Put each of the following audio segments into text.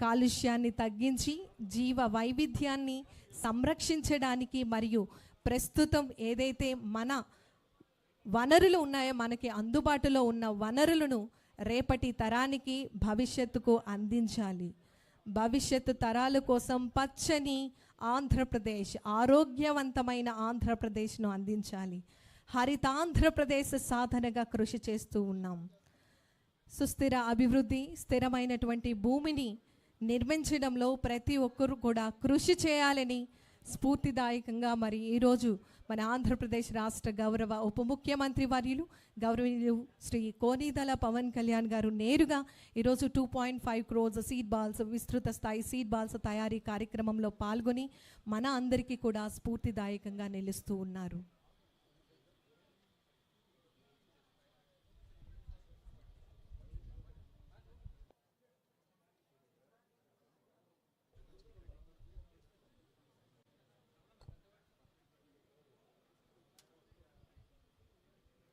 కాలుష్యాన్ని తగ్గించి జీవ వైవిధ్యాన్ని సంరక్షించడానికి మరియు ప్రస్తుతం ఏదైతే మన వనరులు ఉన్నాయో మనకి అందుబాటులో ఉన్న వనరులను రేపటి తరానికి భవిష్యత్తుకు అందించాలి. భవిష్యత్తు తరాల కోసం పచ్చని ఆంధ్రప్రదేశ్, ఆరోగ్యవంతమైన ఆంధ్రప్రదేశ్ను అందించాలి. హరితాంధ్రప్రదేశ్ సాధనగా కృషి చేస్తూ ఉన్నాం. సుస్థిర అభివృద్ధి, స్థిరమైనటువంటి భూమిని నిర్మించడంలో ప్రతి ఒక్కరూ కూడా కృషి చేయాలని స్ఫూర్తిదాయకంగా మరి ఈరోజు మన ఆంధ్రప్రదేశ్ రాష్ట్ర గౌరవ ఉప ముఖ్యమంత్రి వర్యులు గౌరవనీయులు శ్రీ కోనిదల పవన్ కళ్యాణ్ గారు నేరుగా ఈరోజు 2.5 crores సీడ్ బాల్స్, విస్తృత స్థాయి సీడ్ బాల్స్ తయారీ కార్యక్రమంలో పాల్గొని మన అందరికీ కూడా స్ఫూర్తిదాయకంగా నిలుస్తూ ఉన్నారు.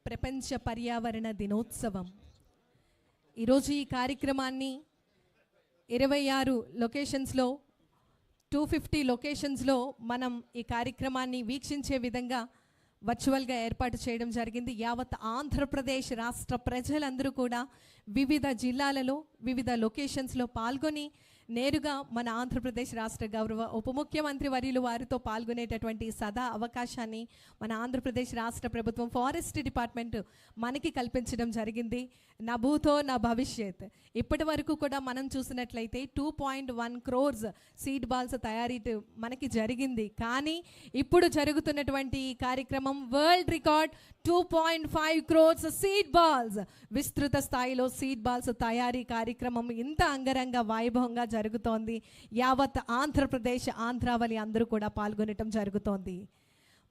ప్రపంచ పర్యావరణ దినోత్సవం. ఈరోజు ఈ కార్యక్రమాన్ని 26 లొకేషన్స్లో 250 లొకేషన్స్లో మనం ఈ కార్యక్రమాన్ని వీక్షించే విధంగా వర్చువల్గా ఏర్పాటు చేయడం జరిగింది. యావత్ ఆంధ్రప్రదేశ్ రాష్ట్ర ప్రజలందరూ కూడా వివిధ జిల్లాలలో వివిధ లొకేషన్స్లో పాల్గొని నేరుగా మన ఆంధ్రప్రదేశ్ రాష్ట్ర గౌరవ ఉప ముఖ్యమంత్రి వర్యులు వారితో పాల్గొనేటటువంటి సదా అవకాశాన్ని మన ఆంధ్రప్రదేశ్ రాష్ట్ర ప్రభుత్వం ఫారెస్ట్ డిపార్ట్మెంట్ మనకి కల్పించడం జరిగింది. నా భూతో నా భవిష్యత్. ఇప్పటి వరకు కూడా మనం చూసినట్లయితే 2.1 crores సీడ్ బాల్స్ తయారీ మనకి జరిగింది. కానీ ఇప్పుడు జరుగుతున్నటువంటి ఈ కార్యక్రమం world record 2.5 crores seed balls, విస్తృత స్థాయిలో సీడ్ బాల్స్ తయారీ కార్యక్రమం ఇంత అంగరంగ వైభవంగా జరుగుతోంది. యావత్ ఆంధ్రప్రదేశ్, ఆంధ్రావళి అందరూ కూడా పాల్గొనటం జరుగుతోంది.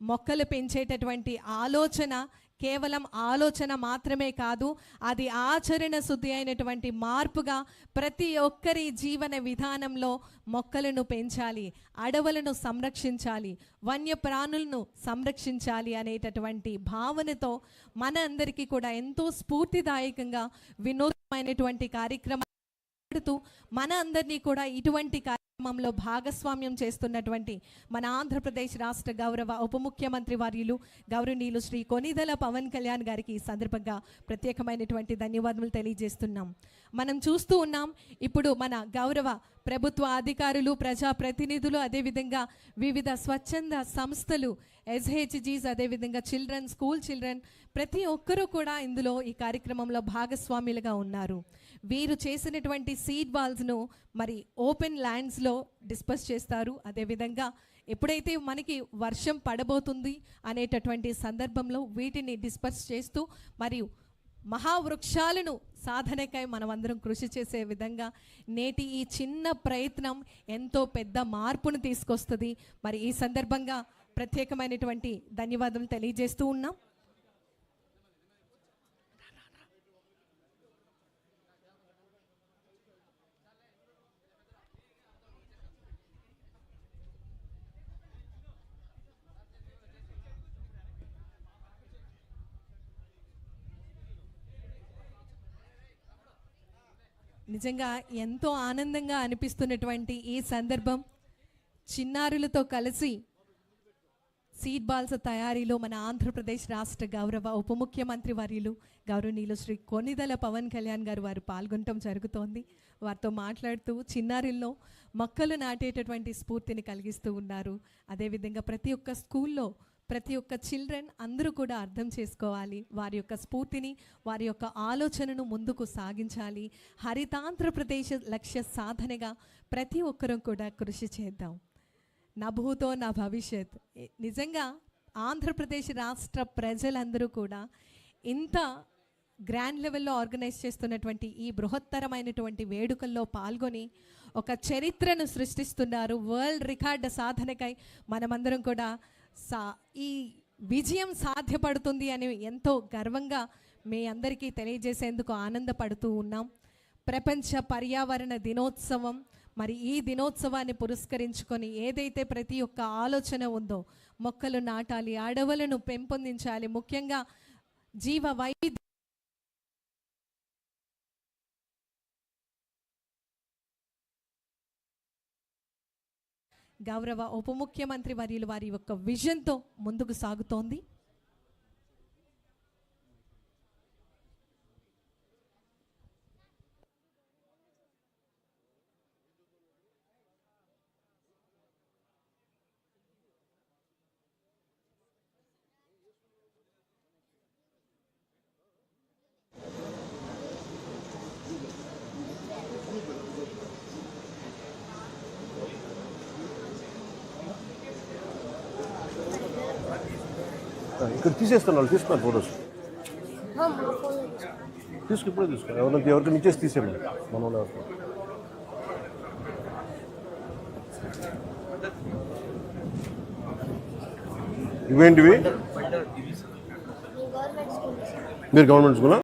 మొక్కలు పెంచేటటువంటి ఆలోచన కేవలం ఆలోచన మాత్రమే కాదు, అది ఆచరణ శుద్ధి అయినటువంటి మార్పుగా ప్రతి ఒక్కరి జీవన విధానంలో మొక్కలను పెంచాలి, అడవులను సంరక్షించాలి, వన్యప్రాణులను సంరక్షించాలి అనేటటువంటి భావనతో మన అందరికీ కూడా ఎంతో స్ఫూర్తిదాయకంగా వినూత్నమైనటువంటి కార్యక్రమం మన అందరినీ కూడా ఇటువంటి కార్యక్రమంలో భాగస్వామ్యం చేస్తున్నటువంటి మన ఆంధ్రప్రదేశ్ రాష్ట్ర గౌరవ ఉప ముఖ్యమంత్రి వర్యులు గౌరవనీయులు శ్రీ కొనిదల పవన్ కళ్యాణ్ గారికి ఈ సందర్భంగా ప్రత్యేకమైనటువంటి ధన్యవాదాలు తెలియజేస్తున్నాం. మనం చూస్తూ ఉన్నాం ఇప్పుడు మన గౌరవ ప్రభుత్వ అధికారులు, ప్రజాప్రతినిధులు, అదేవిధంగా వివిధ స్వచ్ఛంద సంస్థలు, ఎస్హెచ్జీస్, అదేవిధంగా చిల్డ్రన్, స్కూల్ చిల్డ్రన్ ప్రతి ఒక్కరూ కూడా ఇందులో ఈ కార్యక్రమంలో భాగస్వాములుగా ఉన్నారు. వీరు చేసినటువంటి సీడ్ బాల్స్ను మరి ఓపెన్ ల్యాండ్స్లో డిస్పర్స్ చేస్తారు. అదేవిధంగా ఎప్పుడైతే మనకి వర్షం పడబోతుంది అనేటటువంటి సందర్భంలో వీటిని డిస్పర్స్ చేస్తూ మరియు మహావృక్షాలను సాధనకై మనమందరం కృషి చేసే విధంగా నేటి ఈ చిన్న ప్రయత్నం ఎంతో పెద్ద మార్పును తీసుకొస్తుంది. మరి ఈ సందర్భంగా ప్రత్యేకమైనటువంటి ధన్యవాదాలు తెలియజేస్తూ ఉన్నాం. నిజంగా ఎంతో ఆనందంగా అనిపిస్తున్నటువంటి ఈ సందర్భం, చిన్నారులతో కలిసి సీడ్ బాల్స్ తయారీలో మన ఆంధ్రప్రదేశ్ రాష్ట్ర గౌరవ ఉప ముఖ్యమంత్రి వర్యులు గౌరవనీయులు శ్రీ కొనిదల పవన్ కళ్యాణ్ గారు వారు పాల్గొనడం జరుగుతోంది. వారితో మాట్లాడుతూ చిన్నారుల్లో మొక్కలు నాటేటటువంటి స్ఫూర్తిని కలిగిస్తూ ఉన్నారు. అదేవిధంగా ప్రతి ఒక్క స్కూల్లో ప్రతి ఒక్క చిల్డ్రన్ అందరూ కూడా అర్థం చేసుకోవాలి, వారి యొక్క స్ఫూర్తిని, వారి యొక్క ఆలోచనను ముందుకు సాగించాలి. హరితాంధ్రప్రదేశ్ లక్ష్య సాధనగా ప్రతి ఒక్కరూ కూడా కృషి చేద్దాం. నా భూతో నా భవిష్యత్. నిజంగా ఆంధ్రప్రదేశ్ రాష్ట్ర ప్రజలందరూ కూడా ఇంత గ్రాండ్ లెవెల్లో ఆర్గనైజ్ చేస్తున్నటువంటి ఈ బృహత్తరమైనటువంటి వేడుకల్లో పాల్గొని ఒక చరిత్రను సృష్టిస్తున్నారు. వరల్డ్ రికార్డ్ సాధనకై మనమందరం కూడా ఈ విజయం సాధ్యపడుతుంది అని ఎంతో గర్వంగా మీ అందరికీ తెలియజేసేందుకు ఆనందపడుతూ ఉన్నాం. ప్రపంచ పర్యావరణ దినోత్సవం, మరి ఈ దినోత్సవాన్ని పురస్కరించుకొని ఏదైతే ప్రతి ఒక్క ఆలోచన ఉందో, మొక్కలు నాటాలి, అడవులను పెంపొందించాలి, ముఖ్యంగా జీవ వైవిధ్యం గౌరవ ఉప ముఖ్యమంత్రి వర్యులు వారి యొక్క విజన్తో ముందుకు సాగుతోంది. ఇక్కడ తీసేస్తున్నారు, తీసుకున్నారు ఫోటోస్. ఇప్పుడే తీసుకో, ఎవరికి ఇచ్చేసి తీసేయండి మన వాళ్ళు ఎవరికి. ఇవేంటివి? మీరు గవర్నమెంట్ స్కూలా?